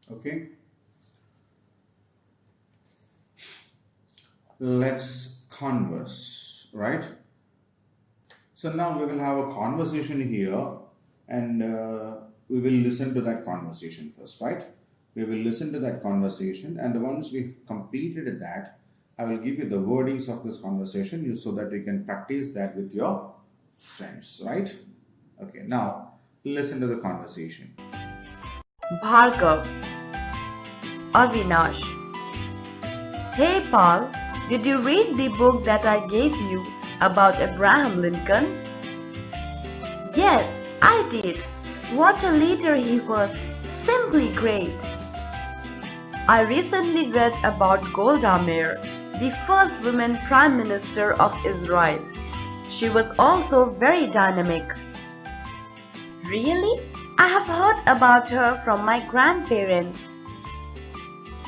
Okay, let's converse, right? So now we will have a conversation here, and we will listen to that conversation first, right? We will listen to that conversation, and once we've completed that, I will give you the wordings of this conversation so that you can practice that with your friends, right? Okay, now listen to the conversation. Bhargav, Avinash. Hey Paul, did you read the book that I gave you about Abraham Lincoln? Yes, I did. What a leader he was. Simply great. I recently read about Golda Meir, the first woman Prime Minister of Israel. She was also very dynamic. Really? I have heard about her from my grandparents.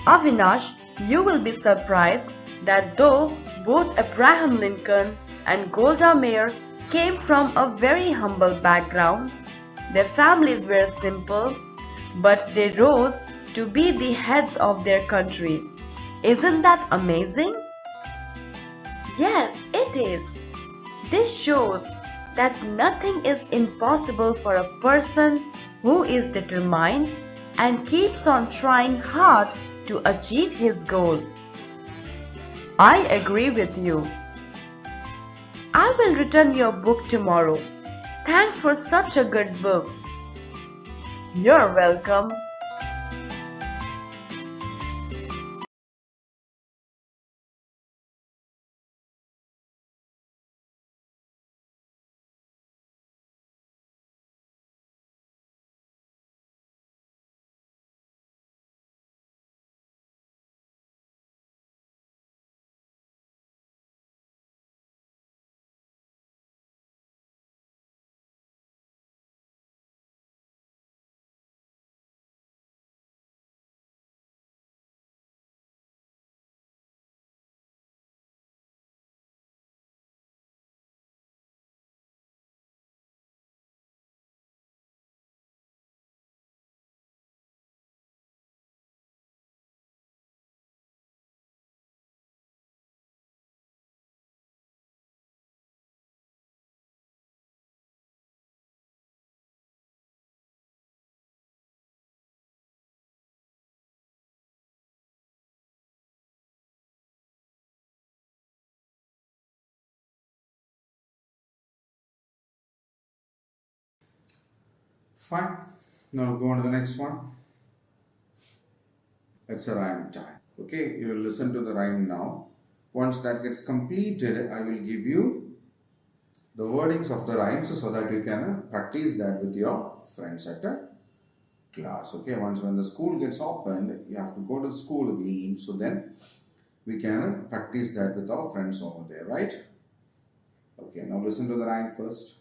Avinash, you will be surprised that though both Abraham Lincoln and Golda Meir came from a very humble backgrounds, their families were simple, but they rose to be the heads of their countries. Isn't that amazing? Yes, it is. This shows that nothing is impossible for a person who is determined and keeps on trying hard to achieve his goal. I agree with you. I will return your book tomorrow. Thanks for such a good book. You're welcome. Fine. Now go on to the next one. It's a rhyme time. Okay, you will listen to the rhyme now. Once that gets completed, I will give you the wordings of the rhymes so that you can practice that with your friends at a class. Okay, once when the school gets opened, you have to go to the school again. So then we can practice that with our friends over there, right? Okay, now listen to the rhyme first.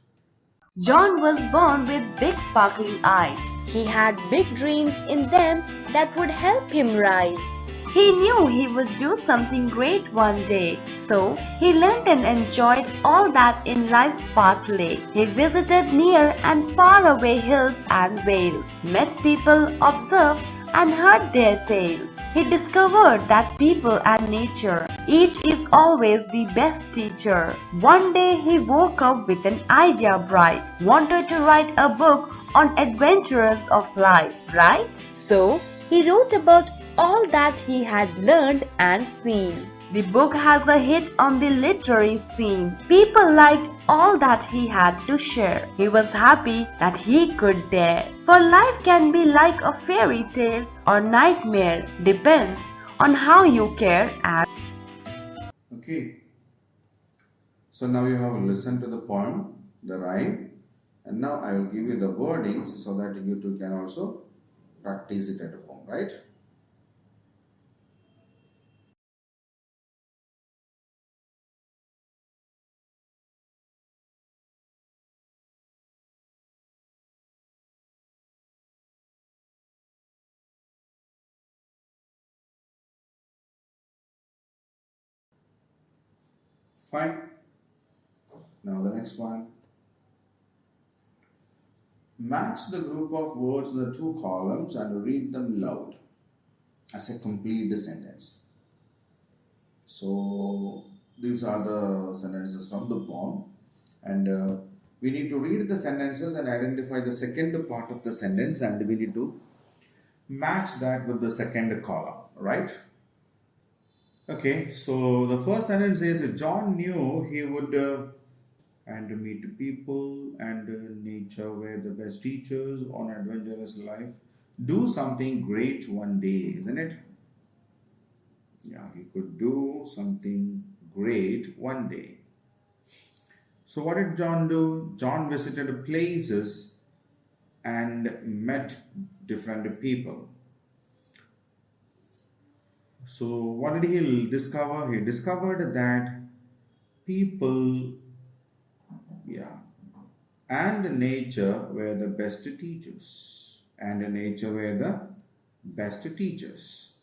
John was born with big sparkling eyes. He had big dreams in them that would help him rise. He knew he would do something great one day, so he learned and enjoyed all that in life's path lay. He visited near and far away hills and vales, met people, observed and heard their tales. He discovered that people and nature, each is always the best teacher. One day he woke up with an idea bright, wanted to write a book on adventures of life, right? So he wrote about all that he had learned and seen. The book has a hit on the literary scene. People liked all that he had to share. He was happy that he could dare. For life can be like a fairy tale or nightmare, depends on how you care and Okay, so now you have listened to the poem, the rhyme, and now I will give you the wordings so that you two can also practice it at home, right? Fine. Now the next one. Match the group of words in the two columns and read them loud. as a complete sentence. So these are the sentences from the poem, and we need to read the sentences and identify the second part of the sentence, and we need to match that with the second column, right? Okay, so the first sentence is John knew he would and meet people and nature were the best teachers on adventurous life. Do something great one day, isn't it? Yeah, he could do something great one day. So, what did John do? John visited places and met different people. So, what did he discover? He discovered that people, yeah, and nature were the best teachers. And nature were the best teachers.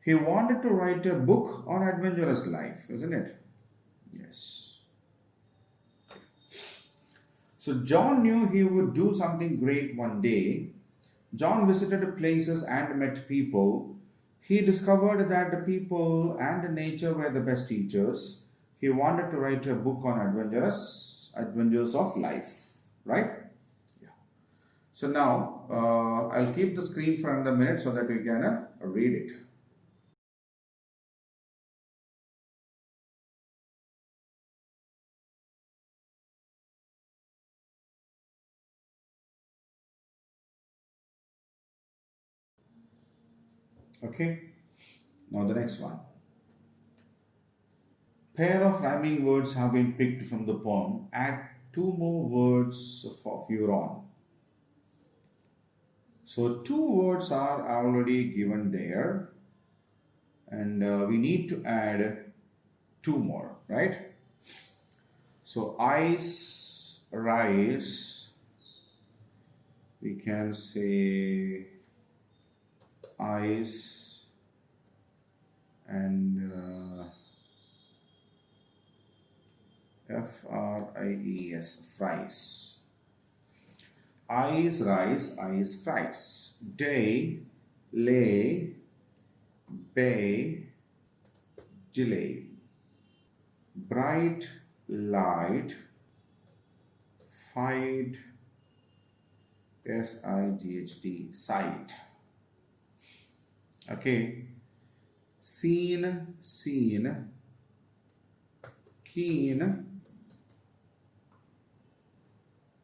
He wanted to write a book on adventurous life, isn't it? Yes. So John knew he would do something great one day. John visited places and met people. He discovered that the people and nature were the best teachers. He wanted to write a book on adventures of life, right? Yeah. So now I'll keep the screen for another minute so that we can read it. Okay. Now the next one. Pair of rhyming words have been picked from the poem. Add two more words of your own. So two words are already given there, and we need to add two more, right? So ice, rice, we can say ice and F-R-I-E-S, fries. Ice, rice, ice, fries. Day, lay, bay, delay. Bright, light, fight, S-I-G-H-T, sight. Okay. Seen, seen, keen,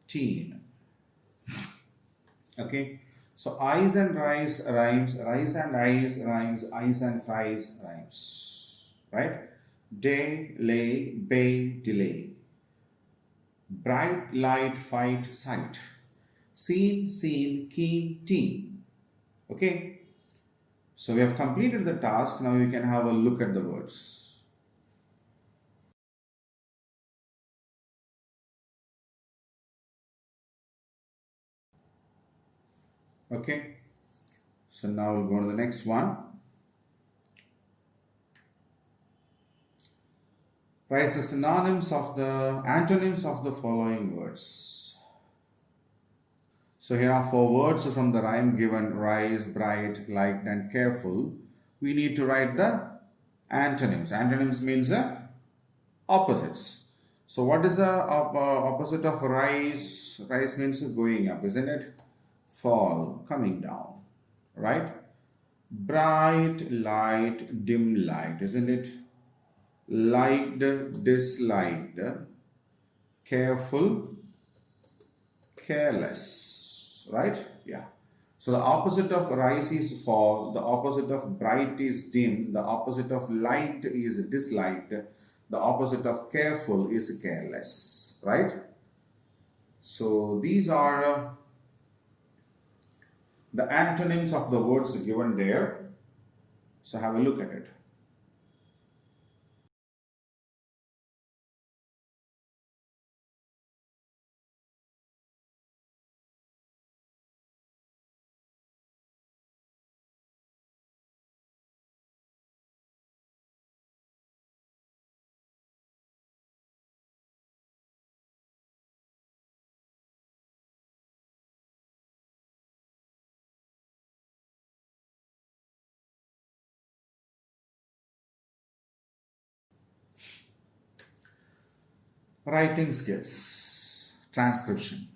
teen. Okay, so eyes and rice rhymes, rice and eyes rhymes, eyes and fries rhymes, right? Day, lay, bay, delay. Bright, light, fight, sight. Seen, seen, keen, teen. Okay, so we have completed the task. Now you can have a look at the words. Okay, so now we'll go to the next one. Write the synonyms of the antonyms of the following words. So here are four words from the rhyme given: rise, bright, light, and careful. We need to write the antonyms. Antonyms means opposites. So what is the opposite of rise? Rise means going up, isn't it? Fall, coming down, right? Bright, light, dim light, isn't it? Liked, disliked, careful, careless, right? Yeah. So the opposite of rise is fall, the opposite of bright is dim, the opposite of light is disliked, the opposite of careful is careless, right? So these are the antonyms of the words given there. So have a look at it. Writing skills, transcription.